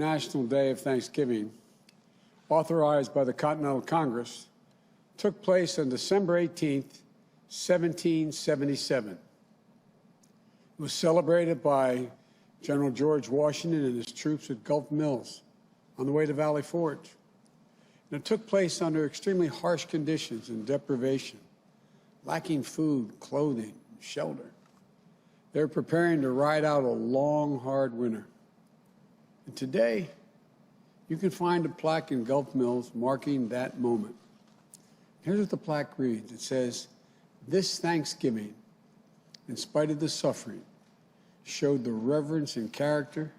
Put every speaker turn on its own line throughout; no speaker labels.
National Day of Thanksgiving, authorized by the Continental Congress, took place on December 18, 1777. It was celebrated by General George Washington and his troops at Gulf Mills on the way to Valley Forge. And it took place under extremely harsh conditions and deprivation, lacking food, clothing, and shelter. They were preparing to ride out a long, hard winter. And today, you can find a plaque in Gulf Mills marking that moment. Here's what the plaque reads. It says, "This Thanksgiving, in spite of the suffering, showed the reverence and character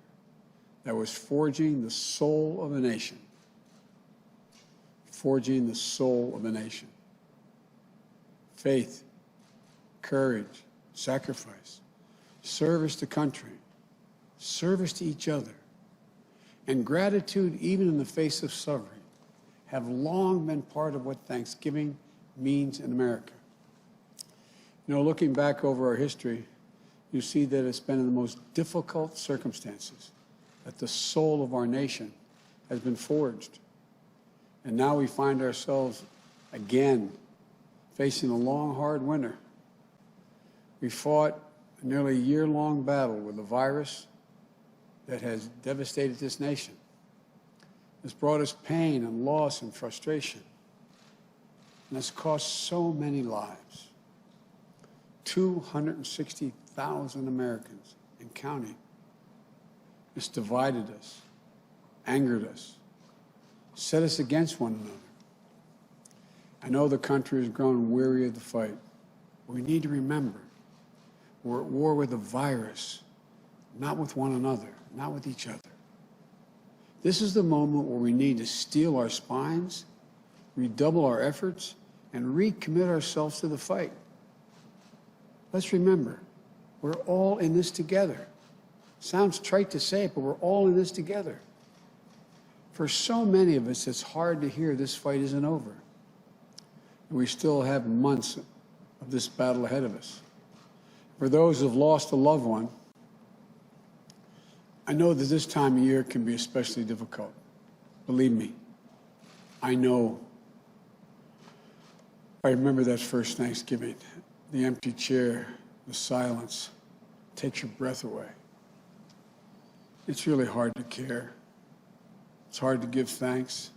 that was forging the soul of a nation." Forging the soul of a nation. Faith, courage, sacrifice, service to country, service to each other, and gratitude even in the face of suffering have long been part of what Thanksgiving means in America. You know, looking back over our history, you see that it's been in the most difficult circumstances that the soul of our nation has been forged. And now we find ourselves again facing a long, hard winter. We fought a nearly year-long battle with a virus that has devastated this nation. It's brought us pain and loss and frustration. And it's cost so many lives. 260,000 Americans and counting. It's divided us, angered us, set us against one another. I know the country has grown weary of the fight. But we need to remember we're at war with a virus, not with one another, not with each other. This is the moment where we need to steel our spines, redouble our efforts, and recommit ourselves to the fight. Let's remember, we're all in this together. Sounds trite to say it, but we're all in this together. For so many of us, it's hard to hear this fight isn't over. We still have months of this battle ahead of us. For those who have lost a loved one, I know that this time of year can be especially difficult. Believe me, I know. I remember that first Thanksgiving, the empty chair, the silence, takes your breath away. It's really hard to care. It's hard to give thanks.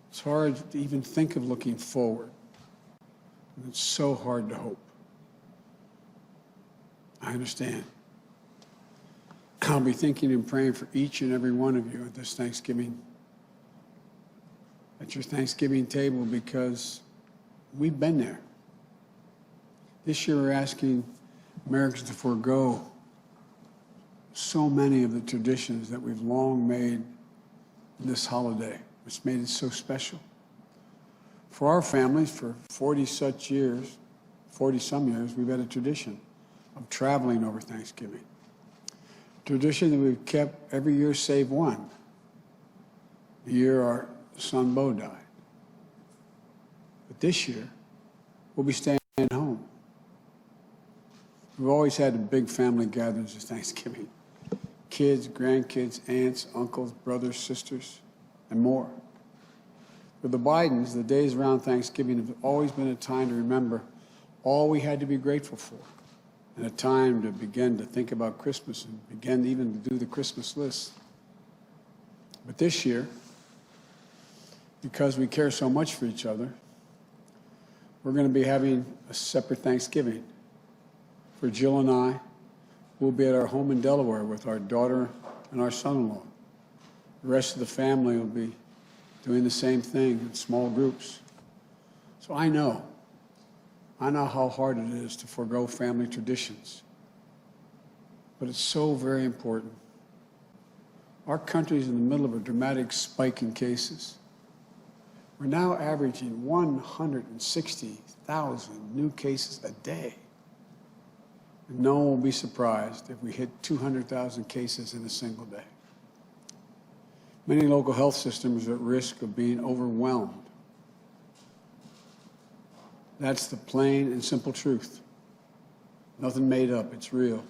It's hard to even think of looking forward. And it's so hard to hope. I understand. I'll be thinking and praying for each and every one of you at this Thanksgiving, at your Thanksgiving table, because we've been there. This year we're asking Americans to forego so many of the traditions that we've long made this holiday, which made it so special. For our families, for 40-some years, we've had a tradition of traveling over Thanksgiving. Tradition that we've kept every year save one, the year our son Bo died. But this year, we'll be staying home. We've always had the big family gatherings at Thanksgiving. Kids, grandkids, aunts, uncles, brothers, sisters, and more. For the Bidens, the days around Thanksgiving have always been a time to remember all we had to be grateful for, and a time to begin to think about Christmas and begin even to do the Christmas list. But this year, because we care so much for each other, we're going to be having a separate Thanksgiving. For Jill and I, we'll be at our home in Delaware with our daughter and our son-in-law. The rest of the family will be doing the same thing in small groups. So I know how hard it is to forego family traditions. But it's so very important. Our country is in the middle of a dramatic spike in cases. We're now averaging 160,000 new cases a day. And no one will be surprised if we hit 200,000 cases in a single day. Many local health systems are at risk of being overwhelmed. That's the plain and simple truth. Nothing made up, it's real.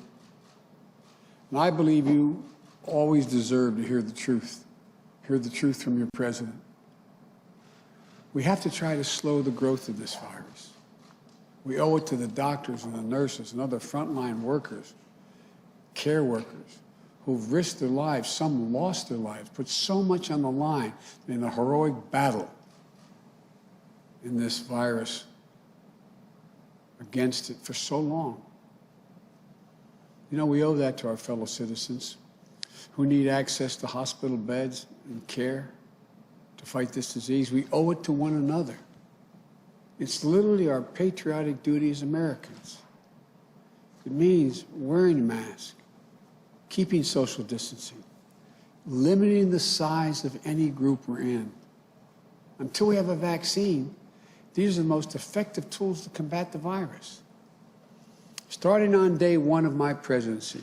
And I believe you always deserve to hear the truth from your president. We have to try to slow the growth of this virus. We owe it to the doctors and the nurses and other frontline workers, care workers, who've risked their lives, some lost their lives, put so much on the line in the heroic battle in this virus against it for so long. You know, we owe that to our fellow citizens who need access to hospital beds and care to fight this disease. We owe it to one another. It's literally our patriotic duty as Americans. It means wearing a mask, keeping social distancing, limiting the size of any group we're in. Until we have a vaccine, these are the most effective tools to combat the virus. Starting on day one of my presidency,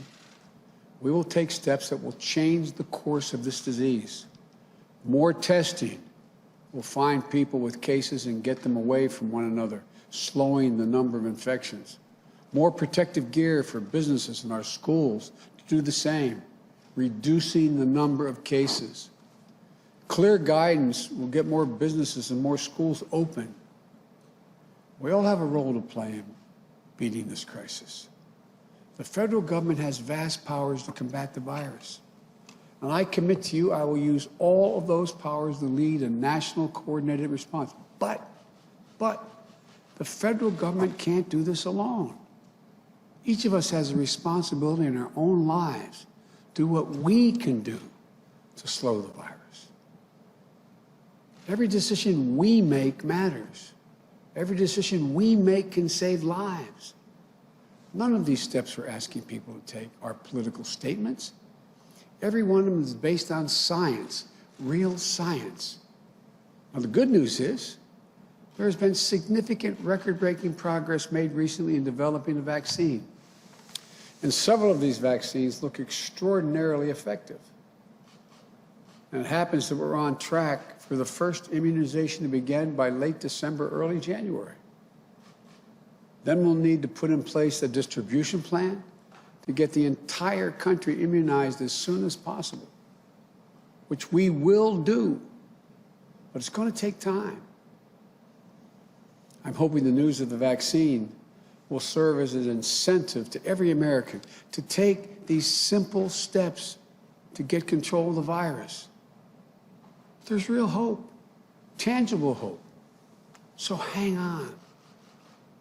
we will take steps that will change the course of this disease. More testing will find people with cases and get them away from one another, slowing the number of infections. More protective gear for businesses and our schools to do the same, reducing the number of cases. Clear guidance will get more businesses and more schools open. We all have a role to play in beating this crisis. The federal government has vast powers to combat the virus. And I commit to you, I will use all of those powers to lead a national coordinated response. But the federal government can't do this alone. Each of us has a responsibility in our own lives to do what we can do to slow the virus. Every decision we make matters. Every decision we make can save lives. None of these steps we're asking people to take are political statements. Every one of them is based on science, real science. Now, the good news is there has been significant record-breaking progress made recently in developing a vaccine. And several of these vaccines look extraordinarily effective. And it happens that we're on track for the first immunization to begin by late December, early January. Then we'll need to put in place a distribution plan to get the entire country immunized as soon as possible, which we will do, but it's going to take time. I'm hoping the news of the vaccine will serve as an incentive to every American to take these simple steps to get control of the virus. There's real hope, tangible hope. So hang on.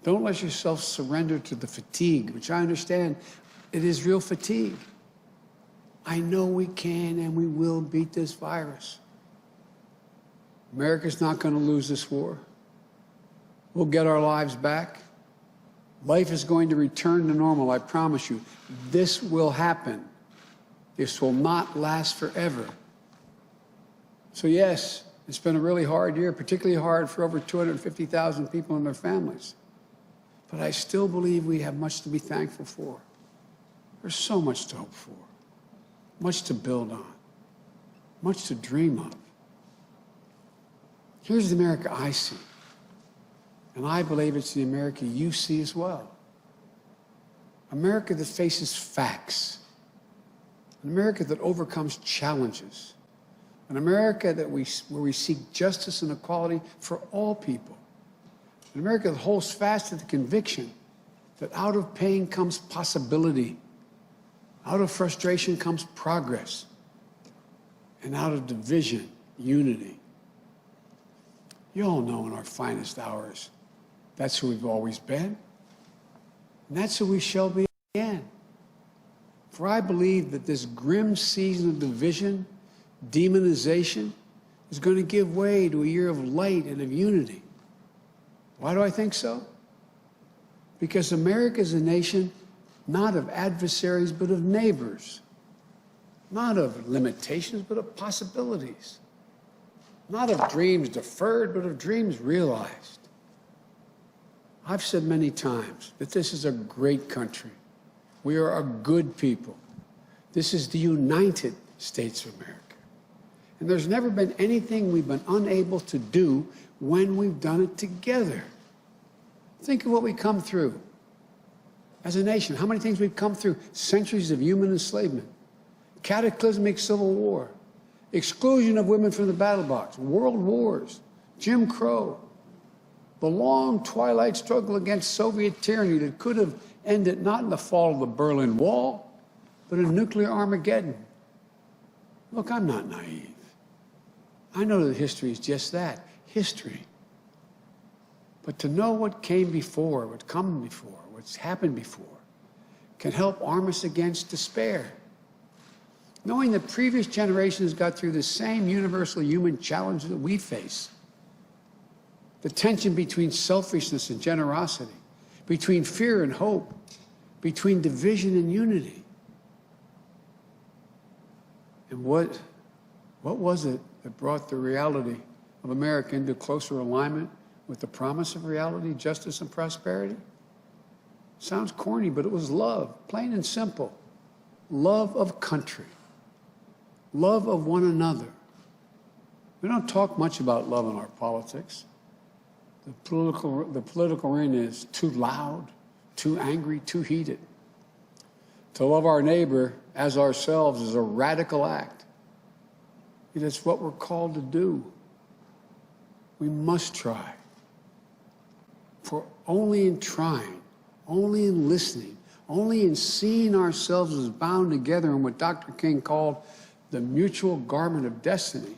Don't let yourself surrender to the fatigue, which I understand it is real fatigue. I know we can and we will beat this virus. America's not going to lose this war. We'll get our lives back. Life is going to return to normal, I promise you. This will happen. This will not last forever. So yes, it's been a really hard year, particularly hard for over 250,000 people and their families. But I still believe we have much to be thankful for. There's so much to hope for, much to build on, much to dream of. Here's the America I see, and I believe it's the America you see as well. America that faces facts, an America that overcomes challenges, an America that where we seek justice and equality for all people, an America that holds fast to the conviction that out of pain comes possibility, out of frustration comes progress, and out of division, unity. You all know in our finest hours, that's who we've always been, and that's who we shall be again. For I believe that this grim season of division, demonization, is going to give way to a year of light and of unity. Why do I think so? Because America is a nation not of adversaries, but of neighbors. Not of limitations, but of possibilities. Not of dreams deferred, but of dreams realized. I've said many times that this is a great country. We are a good people. This is the United States of America. And there's never been anything we've been unable to do when we've done it together. Think of what we come through as a nation, how many things we've come through, centuries of human enslavement. cataclysmic civil war, exclusion of women from the battle box, world wars, Jim Crow, the long twilight struggle against Soviet tyranny that could have ended not in the fall of the Berlin Wall, but in nuclear Armageddon. Look, I'm not naive. I know that history is just that, history. But to know what came before, what's come before, what's happened before, can help arm us against despair. Knowing that previous generations got through the same universal human challenges that we face. The tension between selfishness and generosity, between fear and hope, between division and unity. And what was it that brought the reality of America into closer alignment with the promise of reality, justice, and prosperity? Sounds corny, but it was love, plain and simple. Love of country. Love of one another. We don't talk much about love in our politics. The political arena is too loud, too angry, too heated. To love our neighbor as ourselves is a radical act. It is what we're called to do. We must try. For only in trying, only in listening, only in seeing ourselves as bound together in what Dr. King called the mutual garment of destiny,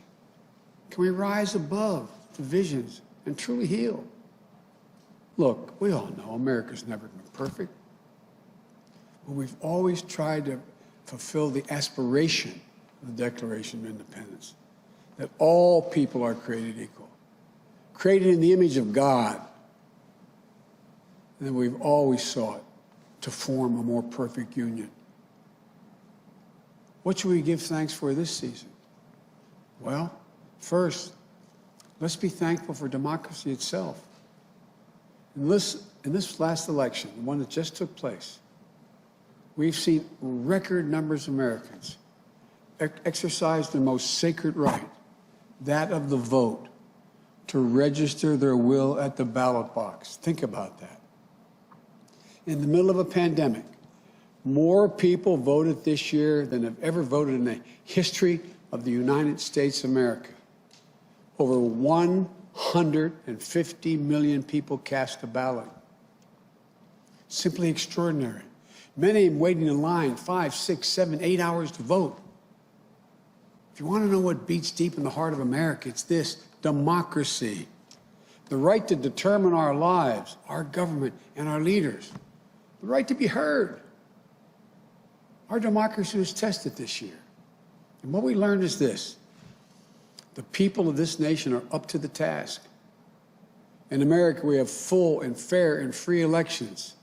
can we rise above divisions and truly heal. Look, we all know America's never been perfect, but we've always tried to fulfill the aspiration of the Declaration of Independence, that all people are created equal, created in the image of God, and that we've always sought to form a more perfect union. What should we give thanks for this season? Well, first, let's be thankful for democracy itself. In this last election, the one that just took place, we've seen record numbers of Americans exercise their most sacred right, that of the vote, to register their will at the ballot box. Think about that. In the middle of a pandemic, more people voted this year than have ever voted in the history of the United States of America. Over 150 million people cast a ballot. Simply extraordinary. Many of them waiting in line 5, 6, 7, 8 hours to vote. If you want to know what beats deep in the heart of America, it's this: democracy. The right to determine our lives, our government, and our leaders. The right to be heard. Our democracy was tested this year. And what we learned is this: the people of this nation are up to the task. In America, we have full and fair and free elections.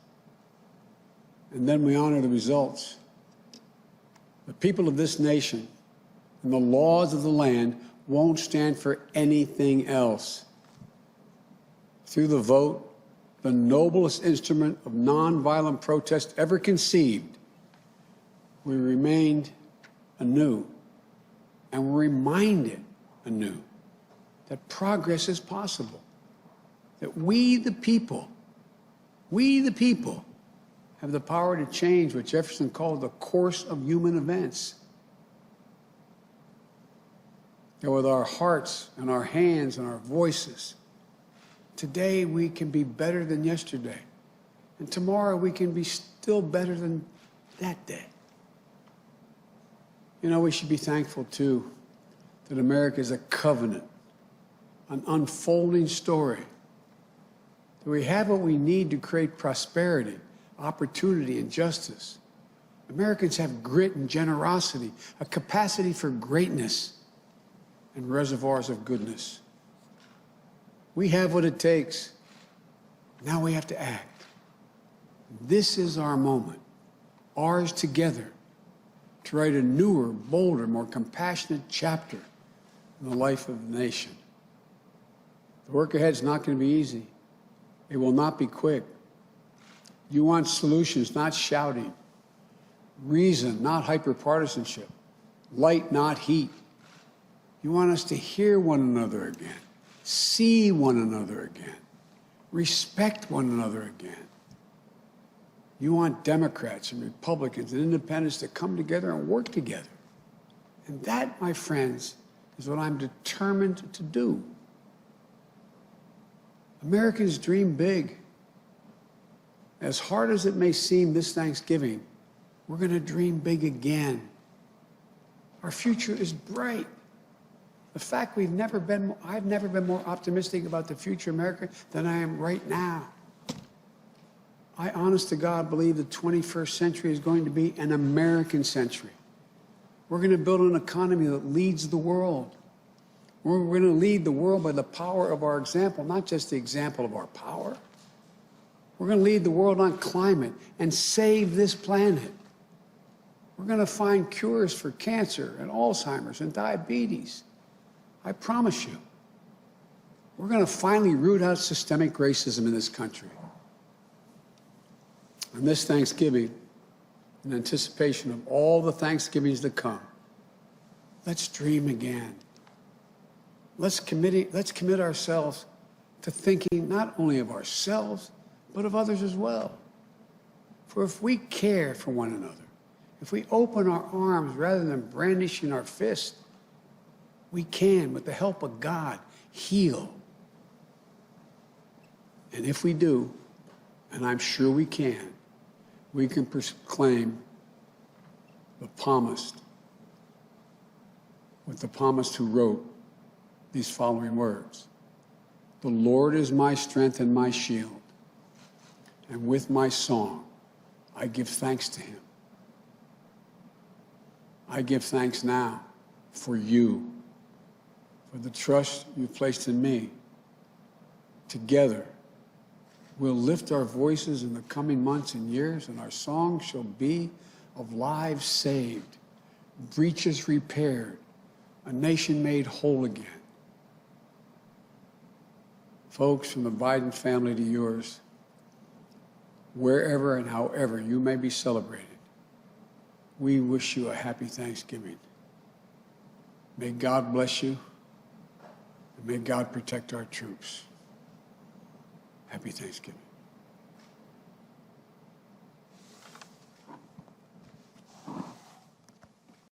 And then we honor the results. The people of this nation and the laws of the land won't stand for anything else. Through the vote, the noblest instrument of nonviolent protest ever conceived, we remained anew, and we're reminded anew that progress is possible, that we the people, have the power to change what Jefferson called the course of human events. That with our hearts and our hands and our voices, today we can be better than yesterday, and tomorrow we can be still better than that day. You know, we should be thankful, too, that America is a covenant, an unfolding story, that we have what we need to create prosperity, opportunity, and justice. Americans have grit and generosity, a capacity for greatness, and reservoirs of goodness. We have what it takes. Now we have to act. This is our moment, ours together, to write a newer, bolder, more compassionate chapter in the life of the nation. The work ahead is not going to be easy. It will not be quick. You want solutions, not shouting. Reason, not hyperpartisanship. Light, not heat. You want us to hear one another again, see one another again, respect one another again. You want Democrats and Republicans and independents to come together and work together. And that, my friends, is what I'm determined to do. Americans dream big. As hard as it may seem this Thanksgiving, we're going to dream big again. Our future is bright. The fact I've never been more optimistic about the future of America than I am right now. I, honest to God, believe the 21st century is going to be an American century. We're going to build an economy that leads the world. We're going to lead the world by the power of our example, not just the example of our power. We're going to lead the world on climate and save this planet. We're going to find cures for cancer and Alzheimer's and diabetes. I promise you. We're going to finally root out systemic racism in this country. And this Thanksgiving, in anticipation of all the Thanksgivings to come, let's dream again. Let's commit ourselves to thinking not only of ourselves, but of others as well. For if we care for one another, if we open our arms rather than brandishing our fist, we can, with the help of God, heal. And if we do, and I'm sure we can proclaim the psalmist, with the psalmist who wrote these following words. The Lord is my strength and my shield, and with my song I give thanks to him. I give thanks now for you, for the trust you've placed in me. Together, we'll lift our voices in the coming months and years, and our song shall be of lives saved, breaches repaired, a nation made whole again. Folks, from the Biden family to yours, wherever and however you may be celebrated, we wish you a happy Thanksgiving. May God bless you, and may God protect our troops. Happy Thanksgiving.